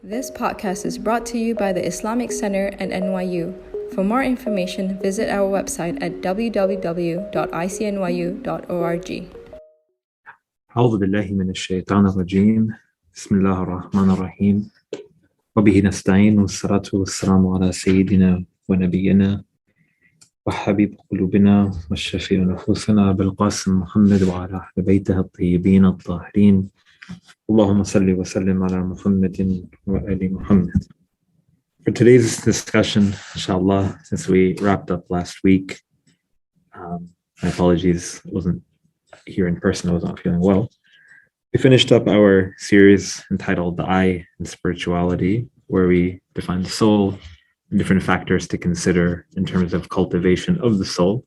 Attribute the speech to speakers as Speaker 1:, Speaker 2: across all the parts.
Speaker 1: This podcast is brought to you by the Islamic Center and NYU. For more information, visit our website at www.icnyu.org.
Speaker 2: أعوذ بالله من الشيطان الرجيم بسم الله الرحمن الرحيم وبه نستعين والصلاة والسلام على سيدنا ونبينا وحبيب قلوبنا والشفيع نفوسنا بالقاسم محمد وعلى أهل بيته الطيبين الطاهرين اللهم صل وسلم على محمد وآل محمد. For today's discussion, inshallah, since we wrapped up last week, my apologies, I wasn't here in person, I was not feeling well. We finished up our series entitled The Eye and Spirituality, where we define the soul and different factors to consider in terms of cultivation of the soul.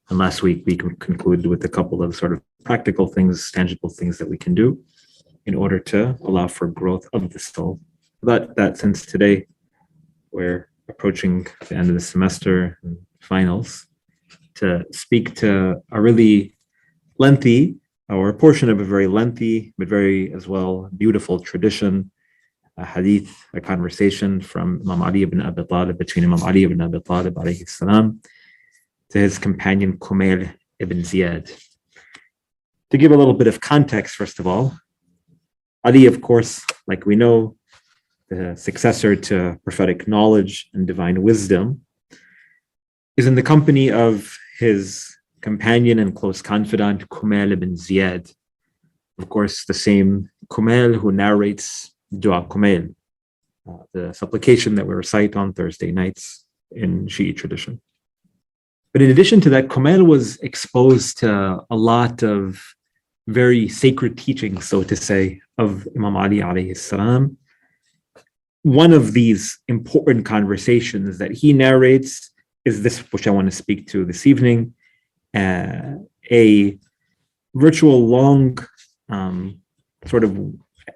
Speaker 2: And last week we concluded with a couple of sort of practical things, tangible things that we can do in order to allow for growth of the soul. But that since today we're approaching the end of the semester and finals, to speak to a really lengthy, or a portion of a very lengthy, but very as well beautiful tradition, a hadith, a conversation from Imam Ali ibn Abi Talib, between Imam Ali ibn Abi Talib alayhi salam to his companion Kumail ibn Ziyad. To give a little bit of context, first of all, Ali, of course, like we know, the successor to prophetic knowledge and divine wisdom, is in the company of his companion and close confidant, Kumail ibn Ziyad. Of course, the same Kumail who narrates Dua Kumail, the supplication that we recite on Thursday nights in Shi'i tradition. But in addition to that, Kumail was exposed to a lot of very sacred teachings, so to say, of Imam Ali alayhi salam. One of these important conversations that he narrates is this, which I want to speak to this evening, a virtual long sort of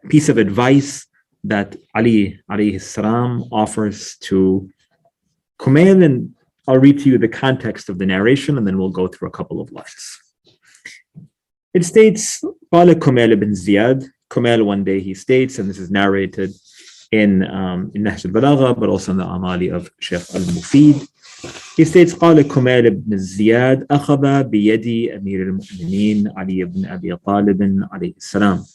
Speaker 2: piece of advice that Ali alayhi salam offers to Kumail, and I'll read to you the context of the narration and then we'll go through a couple of lines. It states, قال Kumail ibn Ziyad. Kumail one day he states, and this is narrated in Nahj al-Balagha, but also in the Amali of Sheikh al-Mufid. He states, قال كمال بن الزياد أخذ بيد أمير المؤمنين علي بن أبي طالب عليه السلام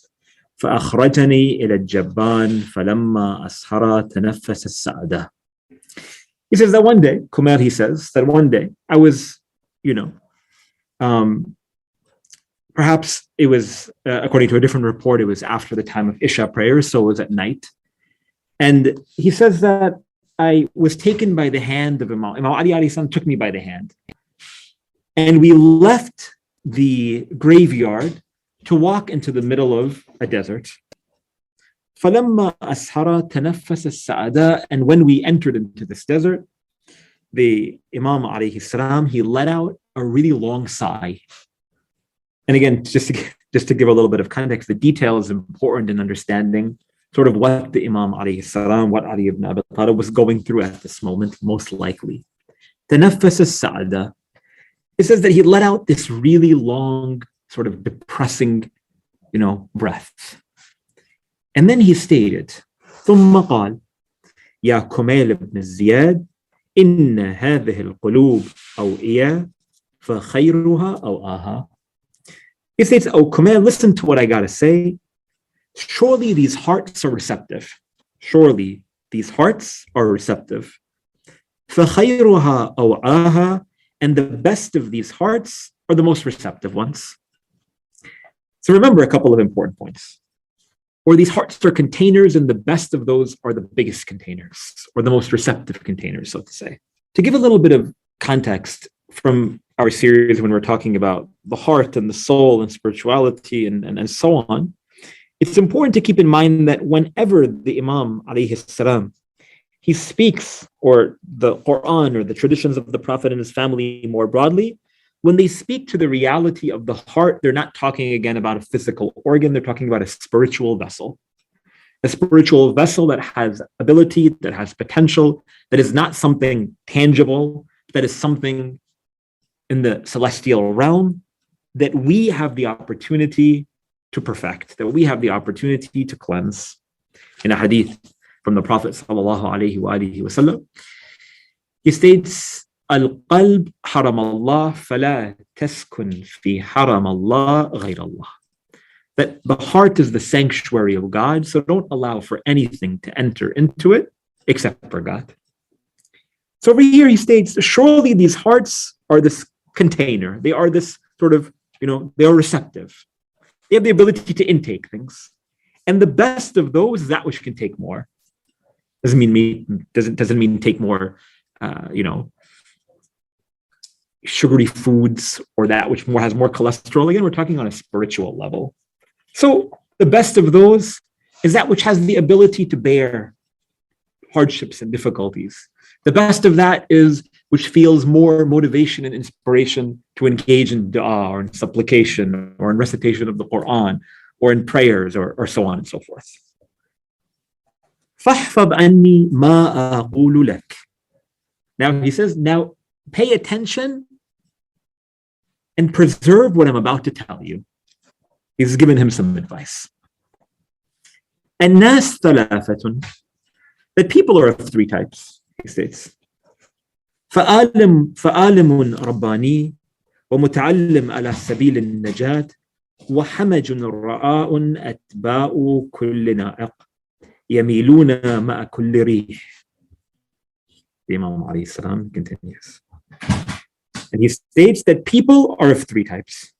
Speaker 2: فأخرجني إلى الجبان فلما أسهر تنفس السعادة. He says that one day, Kumail, he says that one day I was, perhaps it was, according to a different report, it was after the time of Isha prayers, so it was at night. And he says that I was taken by the hand of Imam Ali alayhi salam took me by the hand. And we left the graveyard to walk into the middle of a desert. فَلَمَّا أَسْهَرَ تَنَفَّسَ السَّعَدَاء. And when we entered into this desert, the Imam alayhi salam, he let out a really long sigh. And again, just to give a little bit of context, the detail is important in understanding sort of what the Imam alayhi salam, what Ali ibn Abi Talib was going through at this moment, most likely. Tanaffas as-sa'ada. It says that he let out this really long, sort of depressing, breath. And then he stated, ثم قال يا كميل بن الزياد إن هذه القلوب أوعية فخيرها أوعاها. He states, oh Kumail, listen to what I gotta say. Surely these hearts are receptive. Surely these hearts are receptive. فَخَيْرُهَا أَوْعَاهَا. And the best of these hearts are the most receptive ones. So remember a couple of important points. Or these hearts are containers, and the best of those are the biggest containers, or the most receptive containers, so to say. To give a little bit of context from our series when we're talking about the heart and the soul and spirituality and so on, it's important to keep in mind that whenever the Imam alayhi salam, he speaks, or the Qur'an or the traditions of the Prophet and his family more broadly, when they speak to the reality of the heart, they're not talking again about a physical organ, they're talking about a spiritual vessel. A spiritual vessel that has ability, that has potential, that is not something tangible, that is something in the celestial realm, that we have the opportunity to perfect, that we have the opportunity to cleanse. In a hadith from the Prophet sallallahu alaihi wasallam. He states, "Al-qalb haram Allah, fala taskun fi haram Allah ghayr Allah." That the heart is the sanctuary of God, so don't allow for anything to enter into it except for God. So over here he states, surely these hearts are this container. They are this sort of, they are receptive. They have the ability to intake things. And the best of those is that which can take more. Doesn't mean take more, sugary foods or that which has more cholesterol. Again, we're talking on a spiritual level. So the best of those is that which has the ability to bear hardships and difficulties. The best of that is which feels more motivation and inspiration to engage in dua or in supplication or in recitation of the Qur'an or in prayers or so on and so forth. فَاحْفَظْ عَنِّي مَا أَقُولُ لَكَ. Now he says, now pay attention and preserve what I'm about to tell you. He's given him some advice. النَّاسْ ثَلَاثَةٌ. That people are of three types, he states. فَآلِمٌ رَبَّانِي وَمُتَعَلِّمٌ عَلَى سَبِيلِ النَّجَاةِ وَحَمَجٌ رَآءٌ أَتْبَاءُ كُلِّ نَائِقٍ يَمِيلُونَ مَعَ كُلِّ رِيحٍ. The Imam alayhi salam continues. And he states that people are of three types.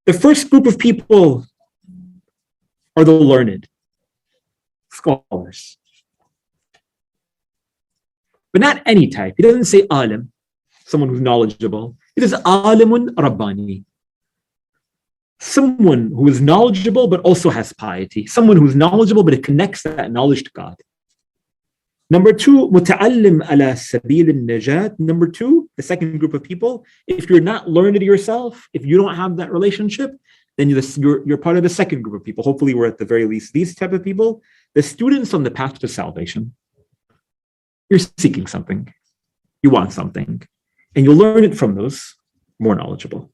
Speaker 2: The first group of people are the learned, scholars. But not any type. He doesn't say alim, someone who's knowledgeable. He says alimun rabbani, someone who is knowledgeable but also has piety. Someone who's knowledgeable but it connects that knowledge to God. Number two, muta'allim ala sabil al-najat. Number two, the second group of people, if you're not learned yourself, if you don't have that relationship, then you're part of the second group of people. Hopefully we're at the very least these type of people, the students on the path to salvation. You're seeking something, you want something, and you'll learn it from those more knowledgeable.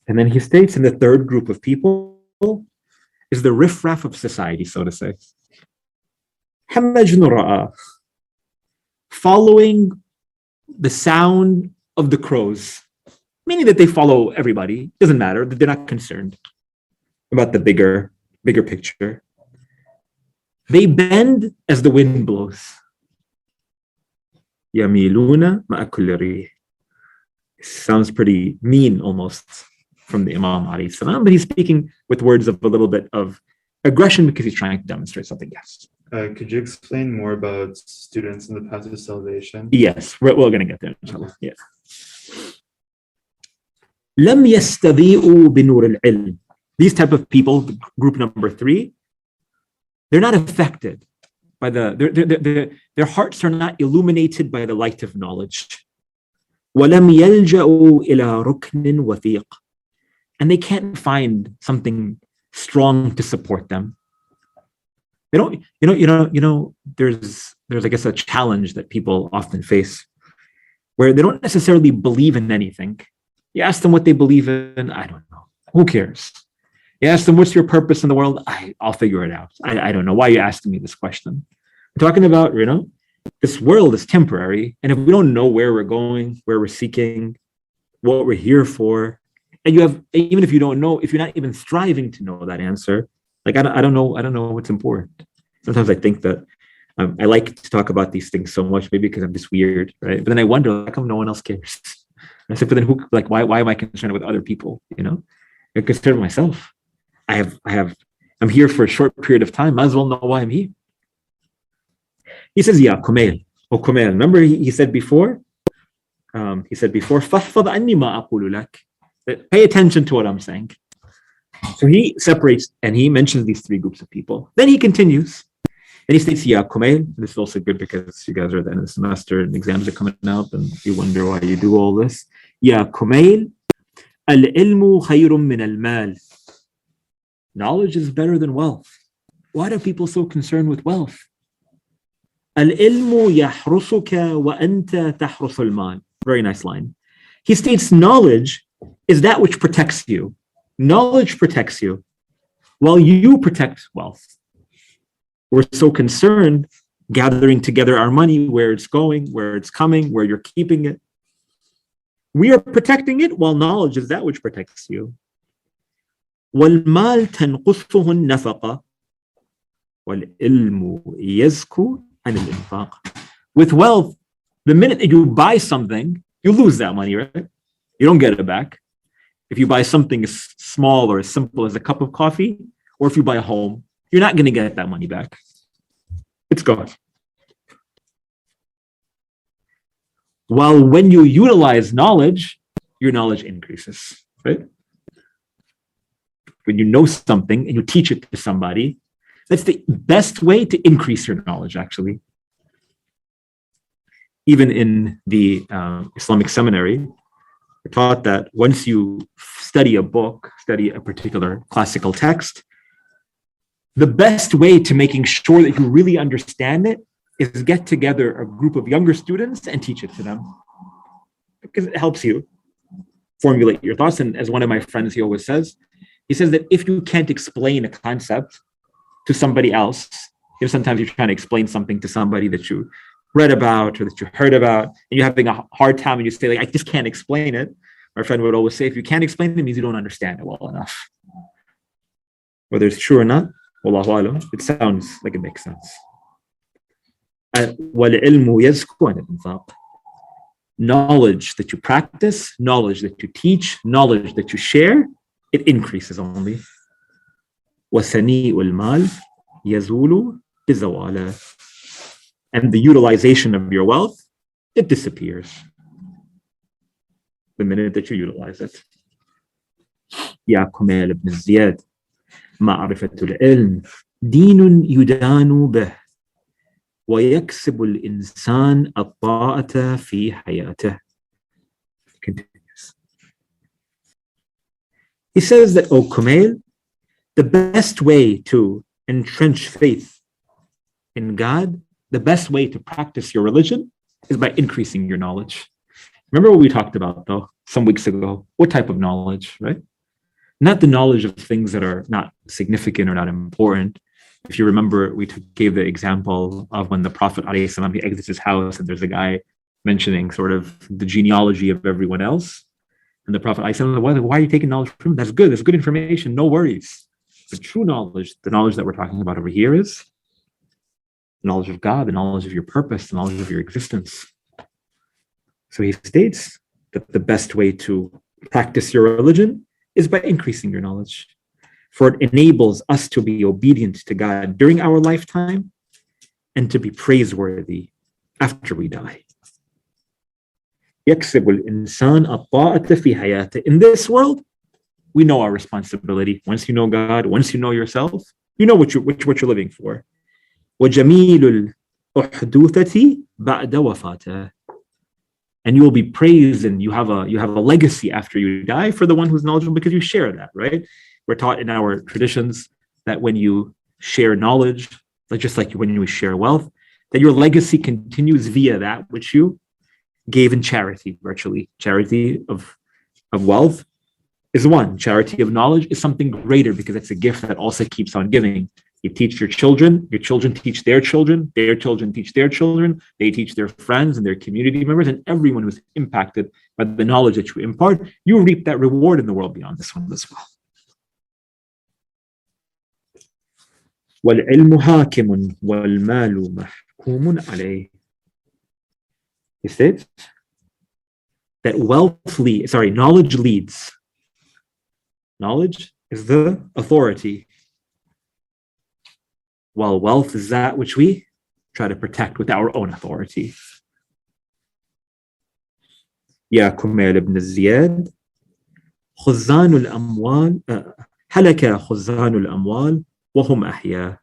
Speaker 2: And then he states in the third group of people is the riffraff of society, so to say. Hamajun ra'a, following the sound of the crows, meaning that they follow everybody. Doesn't matter, that they're not concerned about the bigger picture. They bend as the wind blows. Yamiluna ma'a kulli rih. Sounds pretty mean almost from the Imam alayhi salam, but he's speaking with words of a little bit of aggression because he's trying to demonstrate something. Yes.
Speaker 3: Could you explain more about students in the path to salvation?
Speaker 2: Yes, we're going to get there, inshallah. Yeah. لم يستضيئوا بنور العلم. These type of people, group number three, they're not affected by their hearts are not illuminated by the light of knowledge. وَلَمْ يَلْجَأُوا إِلَى رُكْنٍ وَثِيقٍ. And they can't find something strong to support them. They don't, there's I guess a challenge that people often face where they don't necessarily believe in anything. You ask them what they believe in, I don't know. Who cares? You ask them, what's your purpose in the world? I'll figure it out. I don't know. Why are you asking me this question? We're talking about, this world is temporary. And if we don't know where we're going, where we're seeking, what we're here for, and even if you don't know, if you're not even striving to know that answer, like, I don't know what's important. Sometimes I think that I like to talk about these things so much, maybe because I'm just weird, right? But then I wonder, how come no one else cares? And I said, but then why am I concerned with other people? I'm concerned with myself. I'm here for a short period of time. Might as well know why I'm here. He says, "Ya Kumail, oh Kumail." Remember, he said before. فَاحْفَظْ عَنِّي مَا أَقُولُ لَكَ. Pay attention to what I'm saying. So he separates and he mentions these three groups of people. Then he continues, and he states, "Ya Kumail." This is also good because you guys are at the end of the semester and exams are coming up, and you wonder why you do all this. "Ya Kumail, al-ilmu khayrun min al-mal." Knowledge is better than wealth. Why are people so concerned with wealth? Al-ilmu yahrusuka wa anta tahrusu al-mal. Very nice line. He states knowledge is that which protects you. Knowledge protects you. while you protect wealth. We're so concerned gathering together our money, where it's going, where it's coming, where you're keeping it. We are protecting it, while knowledge is that which protects you. وَالْمَالْ تَنْقُصُهُ النَّفَقَةِ وَالْإِلْمُ يَزْكُو عَنِ الْإِنفَاقِ. With wealth, the minute that you buy something, you lose that money, right? You don't get it back. If you buy something as small or as simple as a cup of coffee, or if you buy a home, you're not going to get that money back. It's gone. While when you utilize knowledge, your knowledge increases, right? When you know something and you teach it to somebody, that's the best way to increase your knowledge, actually. Even in the Islamic seminary, we're taught that once you study a book, study a particular classical text, the best way to making sure that you really understand it is get together a group of younger students and teach it to them. Because it helps you formulate your thoughts. And as one of my friends, he always says, he says that if you can't explain a concept to somebody else, sometimes you're trying to explain something to somebody that you read about or that you heard about, and you're having a hard time and you say, like, I just can't explain it. My friend would always say, if you can't explain it, it means you don't understand it well enough. Whether it's true or not, wallahu alam, it sounds like it makes sense. Knowledge that you practice, knowledge that you teach, knowledge that you share, it increases only. وَسَنِيءُ الْمَالِ يَزُولُ بِزَوَالَ. And the utilization of your wealth, it disappears the minute that you utilize it. يا كمال بن زياد معرفة العلم دين يدان به ويكسب الإنسان الطاعة في حياته. Continues. He says that, O Kumail, the best way to entrench faith in God, the best way to practice your religion is by increasing your knowledge. Remember what we talked about, though, some weeks ago? What type of knowledge, right? Not the knowledge of things that are not significant or not important. If you remember, we gave the example of when the Prophet ﷺ, he exits his house and there's a guy mentioning sort of the genealogy of everyone else. And the Prophet ﷺ, why are you taking knowledge from him? That's good information, no worries. The true knowledge, the knowledge that we're talking about over here, is the knowledge of God, the knowledge of your purpose, the knowledge of your existence. So he states that the best way to practice your religion is by increasing your knowledge. For it enables us to be obedient to God during our lifetime and to be praiseworthy after we die. يَكْسِبُ الْإِنسَانَ الطَّاعَةَ فِي حَيَاتِهِ. In this world, we know our responsibility. Once you know God, once you know yourself, you know what you're living for. وَجَمِيلُ الْأُحْدُوثَةِ بَعْدَ وَفَاتِهِ. And you will be praised, and you have a legacy after you die for the one who's knowledgeable, because you share that, right? We're taught in our traditions that when you share knowledge, just like when you share wealth, that your legacy continues via that which you gave in charity, virtually. Charity of wealth is one. Charity of knowledge is something greater, because it's a gift that also keeps on giving. You teach your children teach their children teach their children, they teach their friends and their community members, and everyone who's impacted by the knowledge that you impart, you reap that reward in the world beyond this one as well. وَالْعِلْمُ حَاكِمٌ وَالْمَالُ مَحْكُومٌ عَلَيْهِ. He states that knowledge leads. Knowledge is the authority, while wealth is that which we try to protect with our own authority. يا كمال بن زياد خزان الأموال هلك خزان الأموال وهم أحياء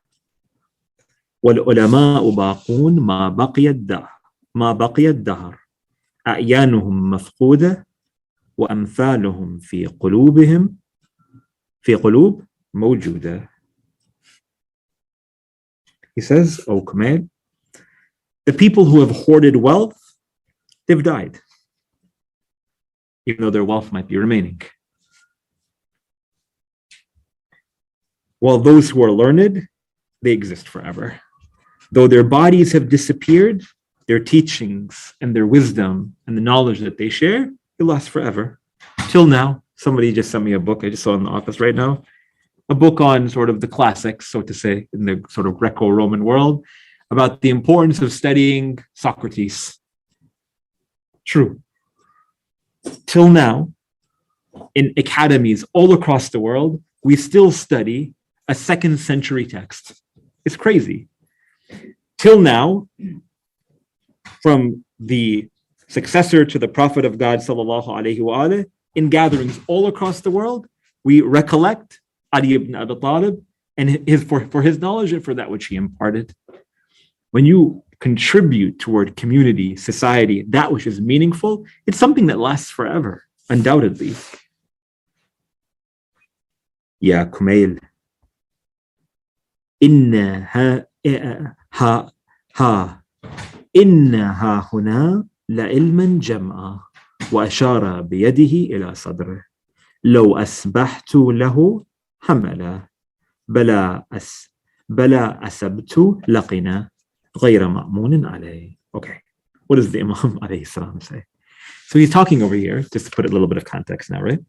Speaker 2: والعلماء باقون ما بقي الدهر أعيانهم مفقودة وأمثالهم في قلوب موجودة. He says, O Kumail, the people who have hoarded wealth, they've died, even though their wealth might be remaining. while those who are learned, they exist forever. Though their bodies have disappeared, their teachings and their wisdom and the knowledge that they share, it lasts forever. Till now, somebody just sent me a book I just saw in the office right now, a book on sort of the classics, so to say, in the sort of Greco-Roman world, about the importance of studying Socrates. True. Till now, in academies all across the world, we still study a 2nd century text. It's crazy. Till now, from the successor to the Prophet of God, sallallahu alaihi wasallam, in gatherings all across the world, we recollect Ali ibn Abi Talib and for his knowledge and for that which he imparted. When you contribute toward community, society, that which is meaningful, it's something that lasts forever, undoubtedly. Ya Kumail, innaha huna لعلما جمعا وأشار بيده إلى صدره لو أسبحت له حملا بلا أسبت لقنا غير مأمون عليه. Okay, what does the Imam alayhi salam say? So he's talking over here, just to put a little bit of context now, right?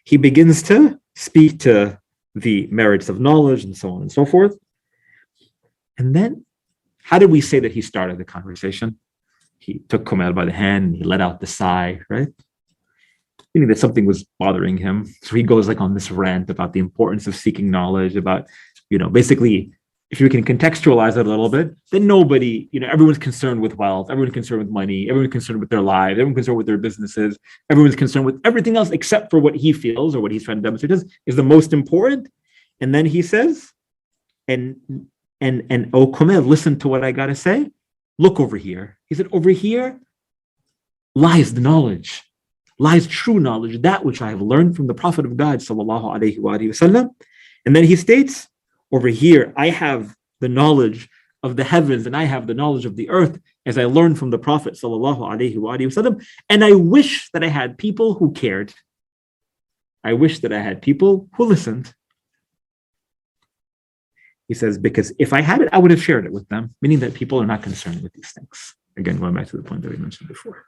Speaker 2: He begins to speak to the merits of knowledge and so on and so forth. And then, how did we say that he started the conversation? He took Kumail by the hand and he let out the sigh, right? Meaning that something was bothering him. So he goes like on this rant about the importance of seeking knowledge, about, basically, if you can contextualize it a little bit, then nobody, everyone's concerned with wealth, everyone's concerned with money, everyone's concerned with their lives, everyone's concerned with their businesses, everyone's concerned with everything else except for what he feels or what he's trying to demonstrate is the most important. And then he says, and oh, Kumail, listen to what I got to say. Look over here. He said, over here lies the knowledge, lies true knowledge, that which I have learned from the Prophet of God, sallallahu alaihi wasallam. And then he states, over here, I have the knowledge of the heavens and I have the knowledge of the earth as I learned from the Prophet sallallahu alaihi wasallam. And I wish that I had people who cared. I wish that I had people who listened. He says, because if I had it, I would have shared it with them, meaning that people are not concerned with these things. Again, going back to the point that we mentioned before.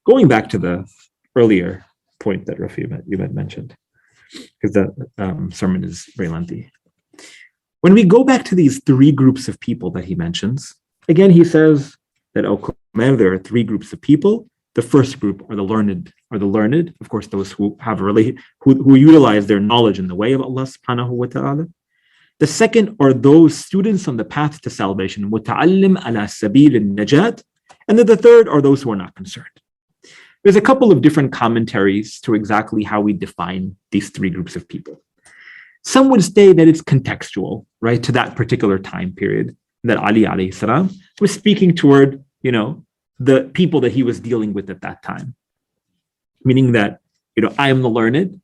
Speaker 2: Going back to the earlier point that Rafi, you had mentioned, because the sermon is very lengthy. When we go back to these 3 groups of people that he mentions, again, he says that, there are 3 groups of people. The first group are the learned, of course, those who have who utilize their knowledge in the way of Allah subhanahu wa ta'ala. The second are those students on the path to salvation, muta'allim ala sabil al-najat. And then the third are those who are not concerned. There's a couple of different commentaries to exactly how we define these 3 groups of people. Some would say that it's contextual, right, to that particular time period, that Ali alayhi salam was speaking toward, the people that he was dealing with at that time. Meaning that, I am the learned,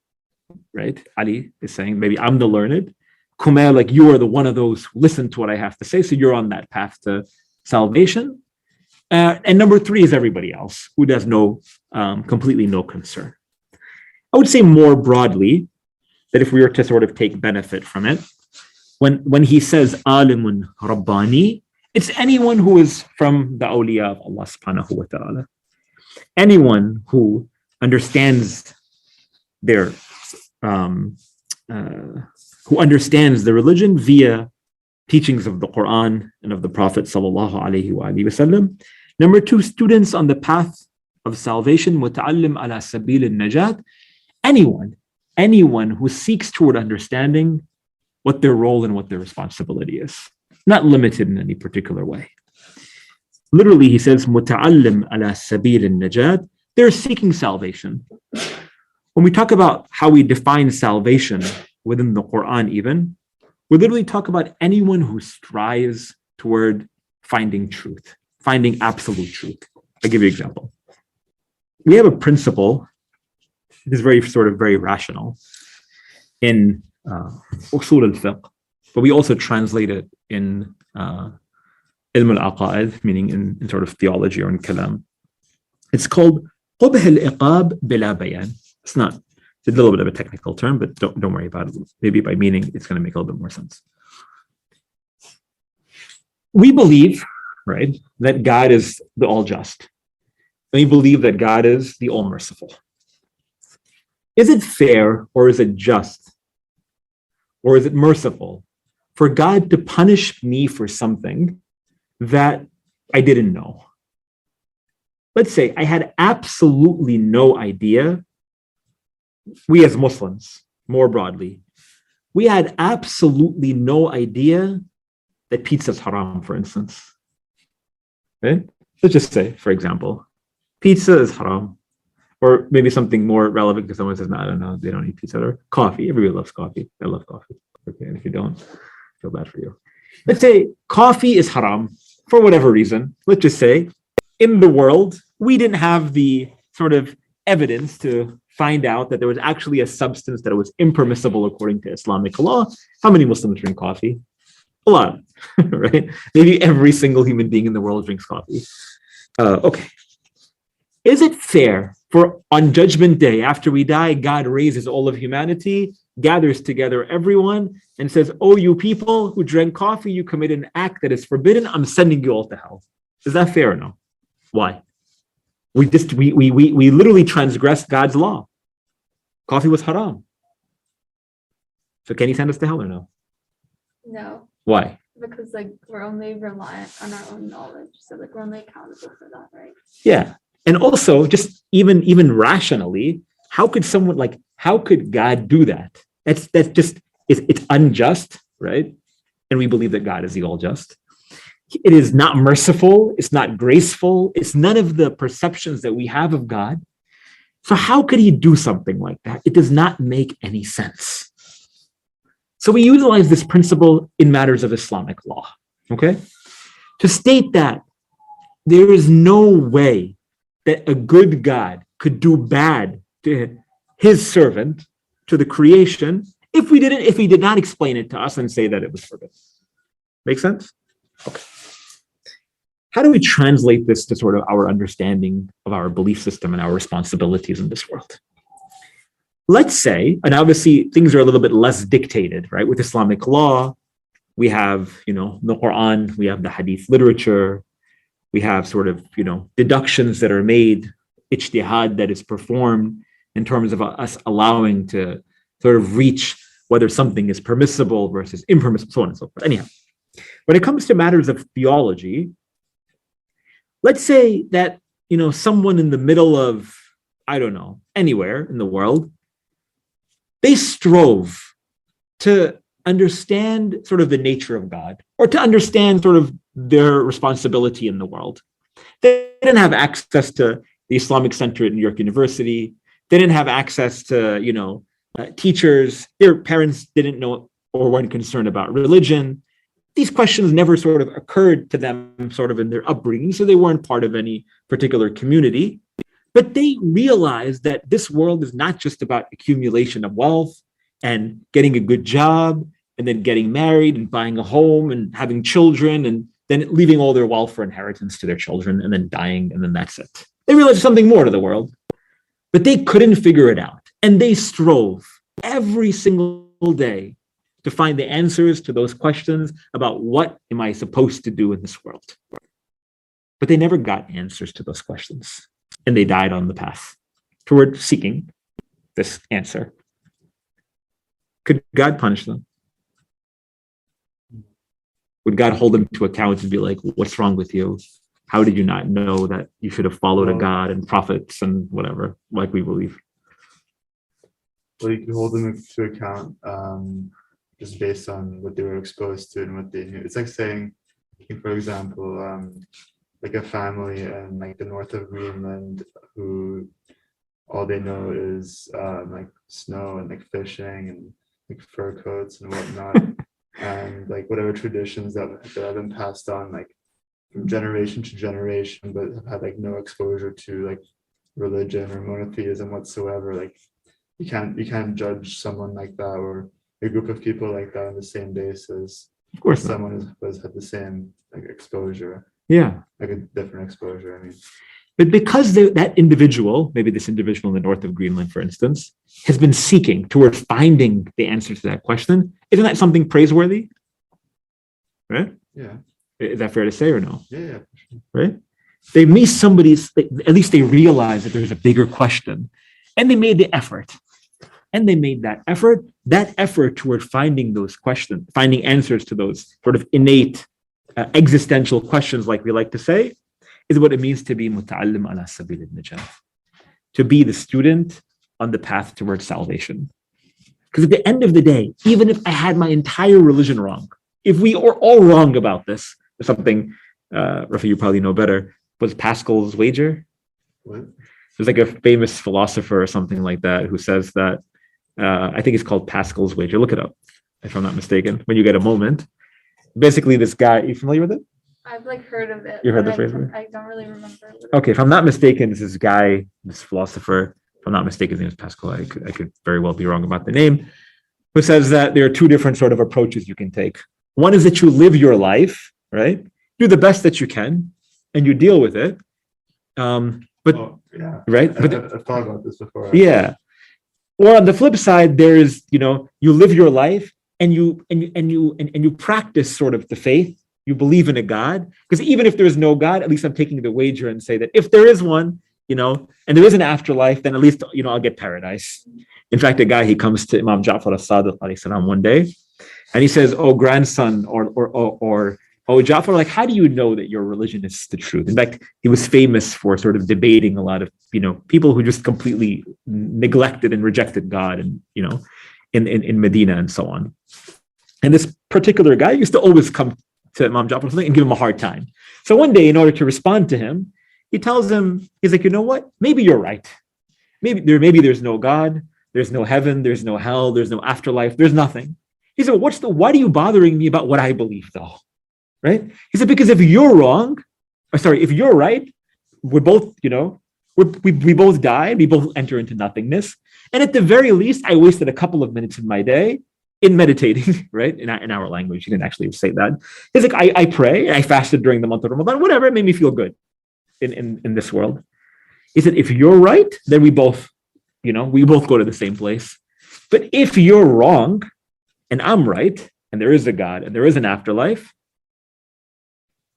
Speaker 2: right? Ali is saying, maybe I'm the learned. Kumail, like you are the one of those who listen to what I have to say, so you're on that path to salvation. And number 3 is everybody else who does completely no concern. I would say more broadly that if we were to sort of take benefit from it, when he says alimun rabbani, it's anyone who is from the awliya of Allah subhanahu wa ta'ala. Anyone who understands who understands the religion via teachings of the Qur'an and of the Prophet sallallahu alaihi wasallam. Number 2, students on the path of salvation, muta'allim ala sabil al-najat. Anyone who seeks toward understanding what their role and what their responsibility is. Not limited in any particular way. Literally, he says, muta'allim ala sabil al-najat. They're seeking salvation. When we talk about how we define salvation within the Qur'an even, we literally talk about anyone who strives toward finding truth, finding absolute truth. I'll give you an example. We have a principle, it is very rational, in usul al-fiqh, but we also translate it in ilm al-aqa'id, meaning in sort of theology or in kalam. It's called qubh al-iqab bila bayan. It's not It's a little bit of a technical term, but don't worry about it. Maybe by meaning, it's going to make a little bit more sense. We believe, right, that God is the all-just. We believe that God is the all-merciful. Is it fair, or is it just, or is it merciful for God to punish me for something that I didn't know? Let's say I had absolutely no idea. We as Muslims, more broadly, we had absolutely no idea that pizza is haram, for instance. Right? Let's just say, for example, pizza is haram. Or maybe something more relevant because someone says, no, I don't know, they don't eat pizza. Or coffee. Everybody loves coffee. I love coffee. Okay, and if you don't, I feel bad for you. Let's say coffee is haram for whatever reason. Let's just say in the world, we didn't have the sort of evidence to find out that there was actually a substance that was impermissible according to Islamic law. How many Muslims drink coffee? A lot, right? Maybe every single human being in the world drinks coffee. Okay. Is it fair for on Judgment Day, after we die, God raises all of humanity, gathers together everyone, and says, oh, you people who drank coffee, you committed an act that is forbidden. I'm sending you all to hell. Is that fair or no? Why? We literally transgressed God's law. Coffee was haram. So can he send us to hell or no?
Speaker 4: No.
Speaker 2: Why?
Speaker 4: Because we're only reliant on our own knowledge. So we're only accountable for that, right?
Speaker 2: Yeah. And also, just even rationally, how could God do that? That's just it's unjust, right? And we believe that God is the all just. It is not merciful, it's not graceful, it's none of the perceptions that we have of God. So how could he do something like that? It does not make any sense. So we utilize this principle in matters of Islamic law, okay? To state that there is no way that a good God could do bad to his servant, to the creation, if he did not explain it to us and say that it was forbidden. Make sense? Okay. How do we translate this to sort of our understanding of our belief system and our responsibilities in this world? Let's say, and obviously things are a little bit less dictated, right? With Islamic law, we have, the Qur'an, we have the hadith literature, we have sort of, deductions that are made, ijtihad that is performed in terms of us allowing to sort of reach whether something is permissible versus impermissible, so on and so forth. Anyhow, when it comes to matters of theology, let's say that, someone in the middle of, I don't know, anywhere in the world, they strove to understand sort of the nature of God or to understand sort of their responsibility in the world. They didn't have access to the Islamic Center at New York University. They didn't have access to, teachers. Their parents didn't know or weren't concerned about religion. These questions never sort of occurred to them sort of in their upbringing, so they weren't part of any particular community. But they realized that this world is not just about accumulation of wealth and getting a good job and then getting married and buying a home and having children and then leaving all their wealth for inheritance to their children and then dying, and then that's it. They realized there's something more to the world, but they couldn't figure it out. And they strove every single day to find the answers to those questions about what am I supposed to do in this world. But they never got answers to those questions. And they died on the path toward seeking this answer. Could God punish them? Would God hold them to account and be like, what's wrong with you? How did you not know that you should have followed a God and prophets and whatever, like we believe?
Speaker 3: Well, you can hold them to account just based on what they were exposed to and what they knew. It's like saying, for example, like a family in like the north of Greenland who all they know is like snow and like fishing and like fur coats and whatnot, and like whatever traditions that have been passed on like from generation to generation, but have had like no exposure to like religion or monotheism whatsoever. Like you can't judge someone like that or a group of people like that on the same basis.
Speaker 2: Of course,
Speaker 3: someone has had the same like exposure.
Speaker 2: Yeah,
Speaker 3: like a different exposure. I mean,
Speaker 2: But because that individual, maybe this individual in the north of Greenland, for instance, has been seeking towards finding the answer to that question, isn't that something praiseworthy? Right?
Speaker 3: Yeah.
Speaker 2: Is that fair to say or no?
Speaker 3: Yeah.
Speaker 2: Right? They meet somebody's, at least they realize that there's a bigger question. And they made the effort. And they made that effort toward finding those questions, finding answers to those sort of innate existential questions, like we like to say, is what it means to be muta'allim ala sabil al-najah, to be the student on the path towards salvation. Because at the end of the day, even if I had my entire religion wrong, if we are all wrong about this, there's something, Rafi, you probably know better, was Pascal's wager.
Speaker 3: What?
Speaker 2: There's like a famous philosopher or something like that who says that, I think it's called Pascal's wager. Look it up, if I'm not mistaken, when you get a moment. Basically, this guy, are you familiar with it?
Speaker 4: I've like heard of it.
Speaker 2: You heard the
Speaker 4: but
Speaker 2: phrase?
Speaker 4: I don't really remember.
Speaker 2: Okay, if I'm not mistaken, this guy, this philosopher, if I'm not mistaken, his name is Pascal. I could very well be wrong about the name, who says that there are two different sort of approaches you can take. One is that you live your life, right? Do the best that you can, and you deal with it. Right?
Speaker 3: I've thought about this before.
Speaker 2: Yeah. Or on the flip side, there's, you live your life and you practice sort of the faith. You believe in a God, because even if there is no God, at least I'm taking the wager and say that if there is one, and there is an afterlife, then at least, I'll get paradise. In fact, a guy, he comes to Imam Jaffer as-Sadiq alayhi salam one day, and he says, "Oh, grandson," or "Oh, Jaffer, like, how do you know that your religion is the truth?" In fact, he was famous for sort of debating a lot of, people who just completely neglected and rejected God, and in Medina and so on. And this particular guy used to always come to Imam Jaffer and give him a hard time. So one day, in order to respond to him, he tells him, he's like, you know what? Maybe you're right. Maybe there's no God, there's no heaven, there's no hell, there's no afterlife, there's nothing. He said, why are you bothering me about what I believe though? Right? He said, because if you're wrong, if you're right, we're both, we both die, we both enter into nothingness. And at the very least, I wasted a couple of minutes of my day in meditating, right? In our language, he didn't actually say that. He's like, I pray, I fasted during the month of Ramadan, whatever, it made me feel good in this world. He said, if you're right, then we both go to the same place. But if you're wrong and I'm right, and there is a God and there is an afterlife,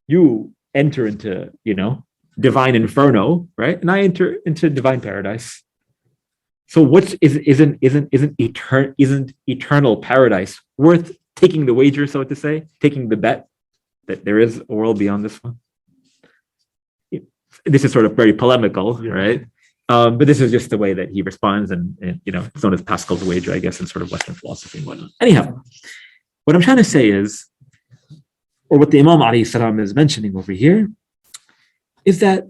Speaker 2: you enter into, divine inferno, right? And I enter into divine paradise. So isn't eternal paradise worth taking the wager, so to say, taking the bet that there is a world beyond this one? This is sort of very polemical, yeah. Right? But this is just the way that he responds, and it's known as Pascal's wager, I guess, in sort of Western philosophy and whatnot. Anyhow, what I'm trying to say is, or what the Imam alayhi salam is mentioning over here, is that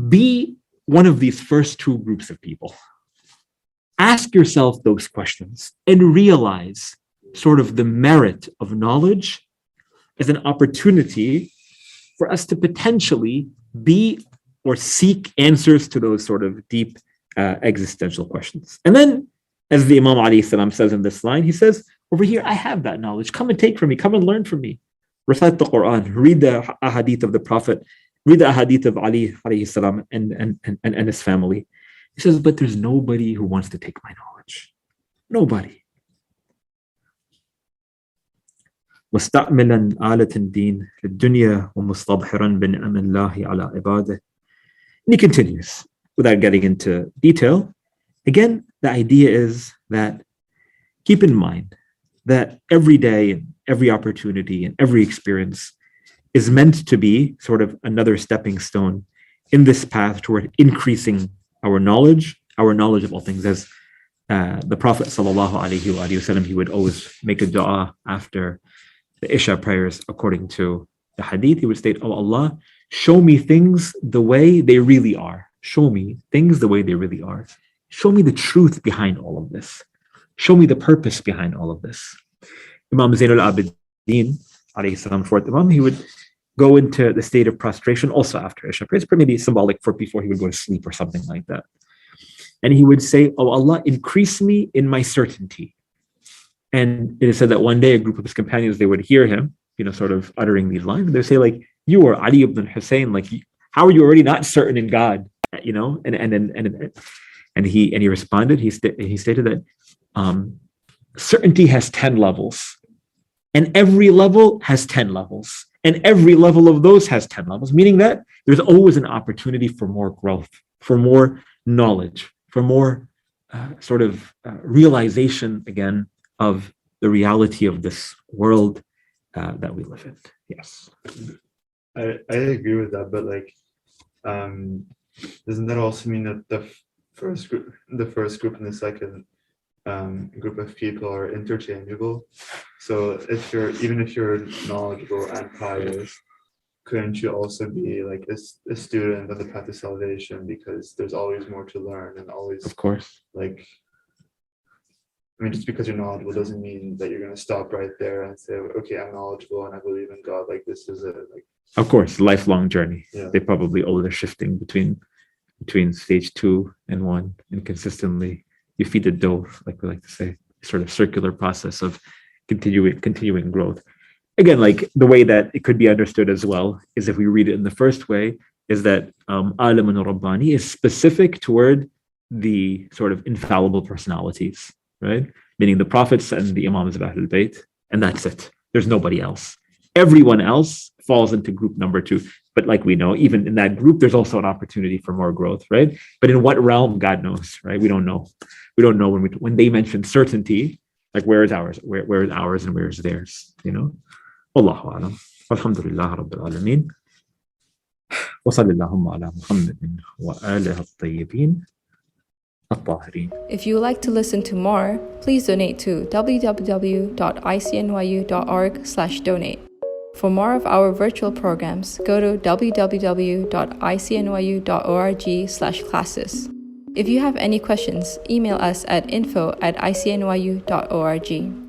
Speaker 2: be one of these first two groups of people. Ask yourself those questions and realize sort of the merit of knowledge as an opportunity for us to potentially be or seek answers to those sort of deep existential questions. And then, as the Imam alayhi salam says in this line, he says, over here, I have that knowledge. Come and take from me. Come and learn from me. Recite the Qur'an. Read the ahadith of the Prophet. Read the ahadith of Ali alayhi salam and his family. He says, but there's nobody who wants to take my knowledge. Nobody. مستعملا آلة الدين للدنيا ومستظهرا بنعم الله على عباده. And he continues, without getting into detail. Again, the idea is that keep in mind that every day and every opportunity and every experience is meant to be sort of another stepping stone in this path toward increasing our knowledge of all things. As the Prophet sallallahu alaihi wasallam, he would always make a dua after the Isha prayers. According to the hadith, he would state, "Oh Allah, show me things the way they really are. Show me things the way they really are. Show me the truth behind all of this. Show me the purpose behind all of this." Imam Zainul Abidin, alayhi salam, fourth Imam, he would go into the state of prostration also after Isha prayers, maybe symbolic for before he would go to sleep or something like that. And he would say, "Oh Allah, increase me in my certainty." And it is said that one day a group of his companions, they would hear him, sort of uttering these lines. They would say, like, "You are Ali ibn Hussein, like, How are you already not certain in God? You know, and he responded. He stated that certainty has 10 levels, and every level has 10 levels, and every level of those has 10 levels, meaning that there's always an opportunity for more growth, for more knowledge, for more realization again of the reality of this world that we live in. Yes,
Speaker 3: I agree with that, but like, doesn't that also mean that the first group and the second group of people are interchangeable? So even if you're knowledgeable and pious, couldn't you also be like a student on the path to salvation, because there's always more to learn and always,
Speaker 2: of course.
Speaker 3: Like, I mean, just because you're knowledgeable doesn't mean that you're going to stop right there and say, okay, I'm knowledgeable and I believe in God. Like, this is it. Like,
Speaker 2: of course, lifelong journey.
Speaker 3: Yeah.
Speaker 2: They probably they're shifting between stage 2 and 1, and consistently you feed the dough, like we like to say, sort of circular process of continuing growth. Again, like the way that it could be understood as well is, if we read it in the first way, is that Alamun Rabbani is specific toward the sort of infallible personalities, right? Meaning the prophets and the Imams of Ahlul Bayt, and that's it. There's nobody else. Everyone else falls into group number 2. But like we know, even in that group, there's also an opportunity for more growth, right? But in what realm, God knows, right? We don't know. We don't know when they mention certainty, like where is ours? Where is ours and where is theirs? You know? Wallahu alam. Alhamdulillah Rabbil Alameen. Wa sallallahu ala Muhammadin wa alihi at-tayyibin at-tahirin.
Speaker 1: If you would like to listen to more, please donate to www.icnyu.org/donate. For more of our virtual programs, go to www.icnyu.org/classes. If you have any questions, email us at info@icnyu.org.